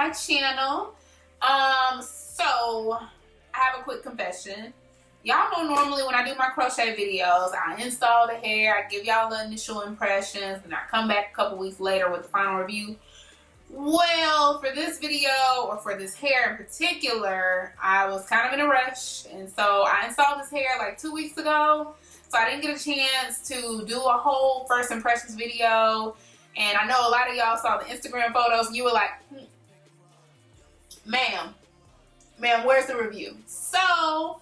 my channel. So I have a quick confession. Y'all know normally when I do my crochet videos, I install the hair, I give y'all the initial impressions, and I come back a couple weeks later with the final review. Well, for this video, or for this hair in particular, I was kind of in a rush, and so I installed this hair like 2 weeks ago, so I didn't get a chance to do a whole first impressions video. And I know a lot of y'all saw the Instagram photos and you were like, ma'am, where's the review? So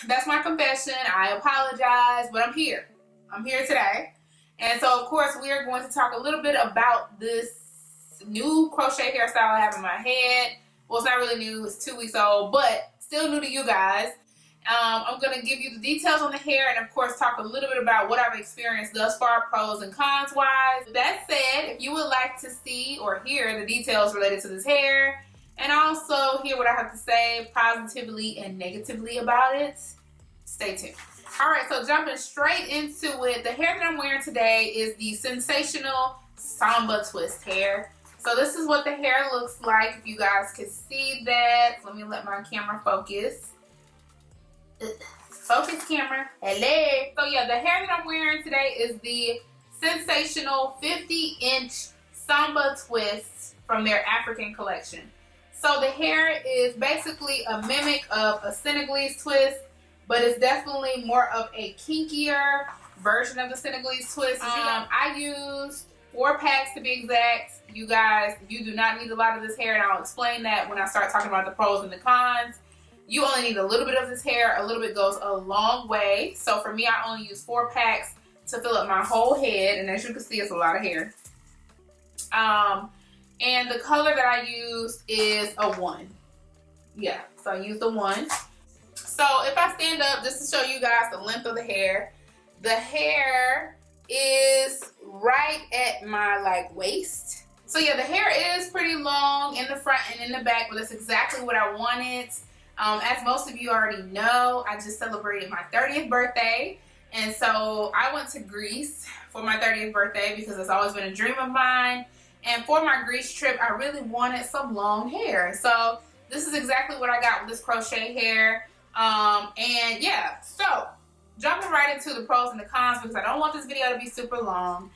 that's my confession. I apologize, but I'm here. I'm here today. And so of course we are going to talk a little bit about this new crochet hairstyle I have in my head. Well, it's not really new, it's 2 weeks old, but still new to you guys. I'm going to give you the details on the hair and of course talk a little bit about what I've experienced thus far, pros and cons wise. With that said, if you would like to see or hear the details related to this hair and also hear what I have to say positively and negatively about it, stay tuned. Alright, so jumping straight into it, the hair that I'm wearing today is the Sensational Samba twist hair. So this is what the hair looks like, if you guys can see that. Let me let my camera focus. Focus, camera. Hello. So yeah, the hair that I'm wearing today is the Sensational 50-inch Samba twist from their African collection. So the hair is basically a mimic of a Senegalese twist, but it's definitely more of a kinkier version of the Senegalese twist. I used 4 packs to be exact. You guys, you do not need a lot of this hair, and I'll explain that when I start talking about the pros and the cons. You only need a little bit of this hair. A little bit goes a long way. So for me, I only use 4 packs to fill up my whole head, and as you can see, it's a lot of hair. And the color that I used is a 1. Yeah, so I used the 1. So if I stand up, just to show you guys the length of the hair is right at my waist. So yeah, the hair is pretty long in the front and in the back, but that's exactly what I wanted. As most of you already know, I just celebrated my 30th birthday, and so I went to Greece for my 30th birthday because it's always been a dream of mine. And for my Greece trip, I really wanted some long hair. So this is exactly what I got with this crochet hair. And yeah, so jumping right into the pros and the cons because I don't want this video to be super long.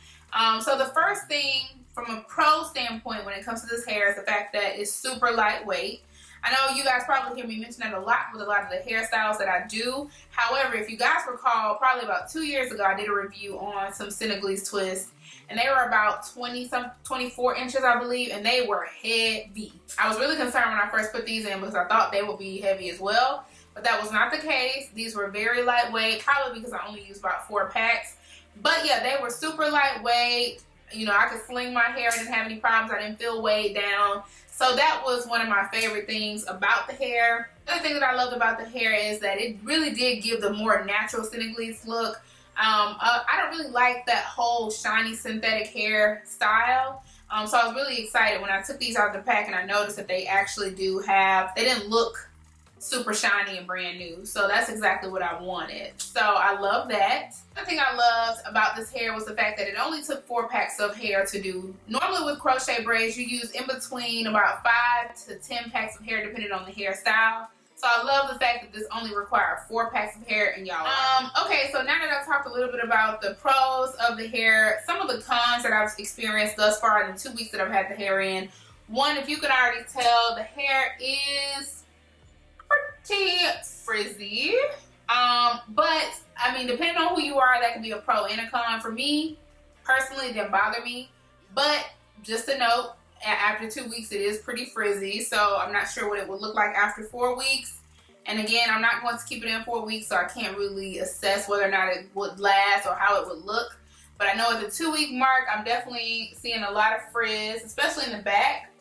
So the first thing from a pro standpoint when it comes to this hair is the fact that it's super lightweight. I know you guys probably hear me mention that a lot with a lot of the hairstyles that I do. However, if you guys recall, probably about 2 years ago, I did a review on some Senegalese twists, and they were about 24 inches, I believe, and they were heavy. I was really concerned when I first put these in because I thought they would be heavy as well, but that was not the case. These were very lightweight, probably because I only used about 4 packs. But yeah, they were super lightweight. You know, I could sling my hair, I didn't have any problems, I didn't feel weighed down. So that was one of my favorite things about the hair. The other thing that I loved about the hair is that it really did give the more natural Senegalese look. I don't really like that whole shiny synthetic hair style. So I was really excited when I took these out of the pack and I noticed that they actually they didn't look super shiny and brand new. So that's exactly what I wanted. So I love that. Another thing I loved about this hair was the fact that it only took 4 packs of hair to do. Normally with crochet braids, you use in between about 5 to 10 packs of hair depending on the hairstyle. So I love the fact that this only required 4 packs of hair and y'all. Okay, so now that I've talked a little bit about the pros of the hair, some of the cons that I've experienced thus far in the 2 weeks that I've had the hair in. One, if you can already tell, the hair is pretty frizzy. But I mean, depending on who you are, that can be a pro and a con. For me, personally, it didn't bother me. But just a note, after 2 weeks, it is pretty frizzy. So I'm not sure what it would look like after 4 weeks. And again, I'm not going to keep it in 4 weeks, so I can't really assess whether or not it would last or how it would look. But I know at the 2 week mark, I'm definitely seeing a lot of frizz, especially in the back.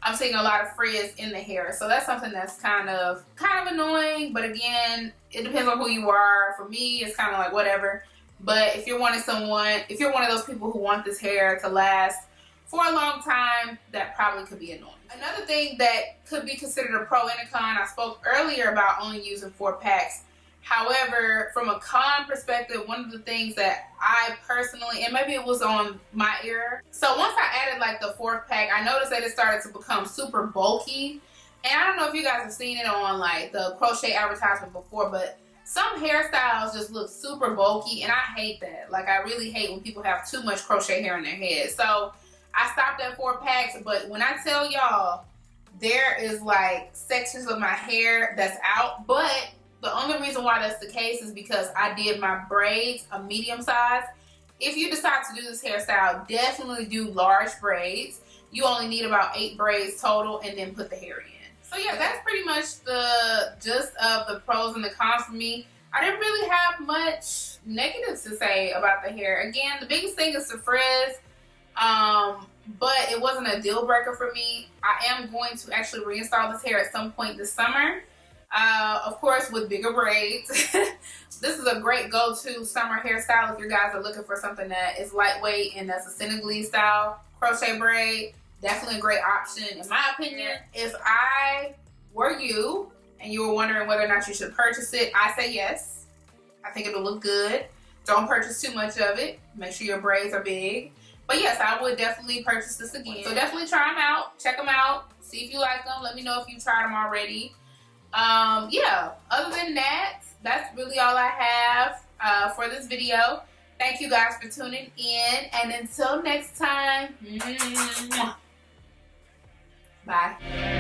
I'm seeing a lot of frizz in the hair, so that's something that's kind of annoying. But again, it depends on who you are. For me, it's kind of like whatever. But if you're one of those people who want this hair to last for a long time, that probably could be annoying. Another thing that could be considered a pro and a con, I spoke earlier about only using 4 packs. However, from a con perspective, one of the things that I personally, and maybe it was on my ear, so once I added like the 4th pack, I noticed that it started to become super bulky. And I don't know if you guys have seen it on like the crochet advertisement before, but some hairstyles just look super bulky, and I hate that. Like, I really hate when people have too much crochet hair in their head. So I stopped at 4 packs, but when I tell y'all, there is like sections of my hair that's out. But the only reason why that's the case is because I did my braids a medium size. If you decide to do this hairstyle, definitely do large braids. You only need about 8 braids total, and then put the hair in. So yeah, that's pretty much the gist of the pros and the cons for me. I didn't really have much negatives to say about the hair. Again, the biggest thing is the frizz, but it wasn't a deal breaker for me. I am going to actually reinstall this hair at some point this summer. Of course, with bigger braids. This is a great go-to summer hairstyle if you guys are looking for something that is lightweight and that's a Senegalese style crochet braid. Definitely a great option in my opinion. If I were you and you were wondering whether or not you should purchase it, I say yes. I think it'll look good. Don't purchase too much of it. Make sure your braids are big. But yes, I would definitely purchase this again. So definitely try them out. Check them out. See if you like them. Let me know if you tried them already. Yeah, other than that, that's really all I have for this video. Thank you guys for tuning in. And until next time, bye.